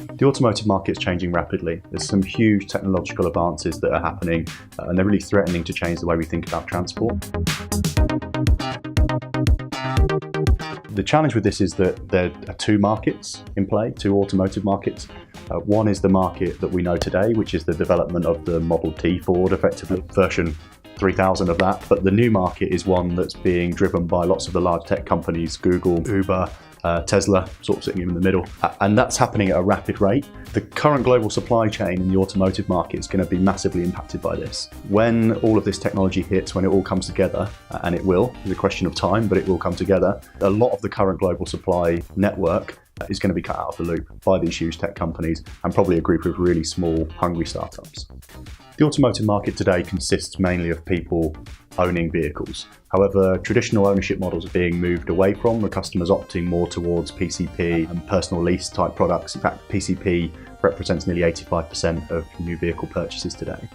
The automotive market is changing rapidly. There's some huge technological advances that are happening and they're really threatening to change the way we think about transport. The challenge with this is that there are two markets in play, two automotive markets. One is the market that we know today, which is the development of the Model T Ford, effectively version 3000 of that. But the new market is one that's being driven by lots of the large tech companies, Google, Uber, Tesla, sort of sitting in the middle. And that's happening at a rapid rate. The current global supply chain in the automotive market is going to be massively impacted by this. When all of this technology hits, when it all comes together, and it will, it's a question of time, but it will come together, a lot of the current global supply network is going to be cut out of the loop by these huge tech companies and probably a group of really small, hungry startups. The automotive market today consists mainly of people owning vehicles. However, traditional ownership models are being moved away from, with customers opting more towards PCP and personal lease type products. In fact, PCP represents nearly 85% of new vehicle purchases today.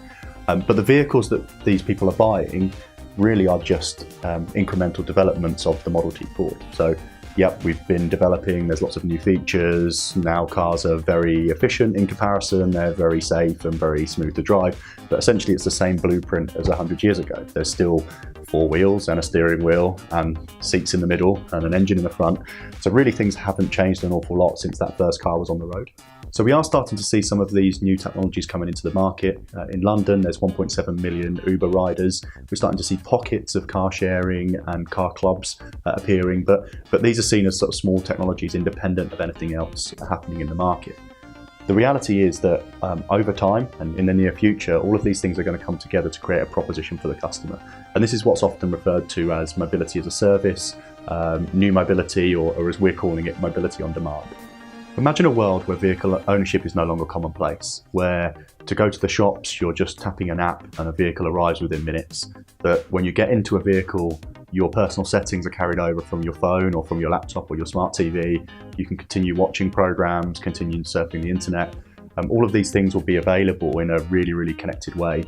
But the vehicles that these people are buying really are just incremental developments of the Model T Ford. So, yep, we've been developing, there's lots of new features. Now cars are very efficient in comparison, they're very safe and very smooth to drive, but essentially it's the same blueprint as 100 years ago. There's still four wheels and a steering wheel and seats in the middle and an engine in the front. So really things haven't changed an awful lot since that first car was on the road. So we are starting to see some of these new technologies coming into the market. In London, there's 1.7 million Uber riders. We're starting to see pockets of car sharing and car clubs appearing, but these are seen as sort of small technologies independent of anything else happening in the market. The reality is that over time and in the near future, all of these things are going to come together to create a proposition for the customer. And this is what's often referred to as mobility as a service, new mobility, or as we're calling it, mobility on demand. Imagine a world where vehicle ownership is no longer commonplace, where to go to the shops, you're just tapping an app and a vehicle arrives within minutes. That when you get into a vehicle, your personal settings are carried over from your phone or from your laptop or your smart TV. You can continue watching programs, continue surfing the internet. All of these things will be available in a really, really connected way.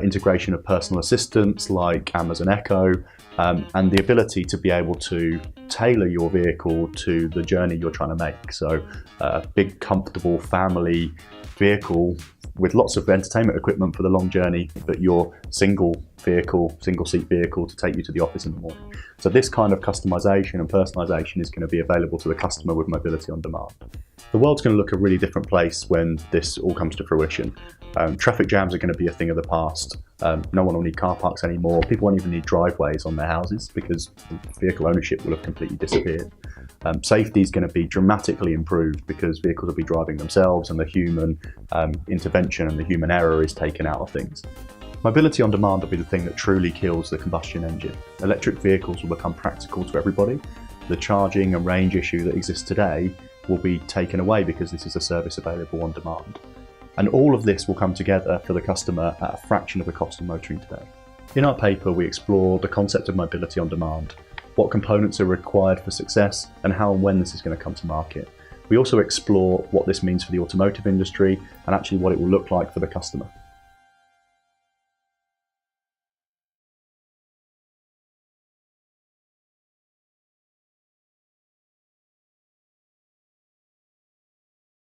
Integration of personal assistants like Amazon Echo, and the ability to be able to tailor your vehicle to the journey you're trying to make. So a big, comfortable family vehicle with lots of entertainment equipment for the long journey, but your single seat vehicle to take you to the office in the morning. So this kind of customization and personalization is going to be available to the customer with mobility on demand. The world's going to look a really different place when this all comes to fruition. Traffic jams are going to be a thing of the past. No one will need car parks anymore. People won't even need driveways on their houses because vehicle ownership will have completely disappeared. Safety is going to be dramatically improved because vehicles will be driving themselves and the human intervention and the human error is taken out of things. Mobility on demand will be the thing that truly kills the combustion engine. Electric vehicles will become practical to everybody. The charging and range issue that exists today will be taken away because this is a service available on demand. And all of this will come together for the customer at a fraction of the cost of motoring today. In our paper, we explore the concept of mobility on demand, what components are required for success, and how and when this is going to come to market. We also explore what this means for the automotive industry and actually what it will look like for the customer.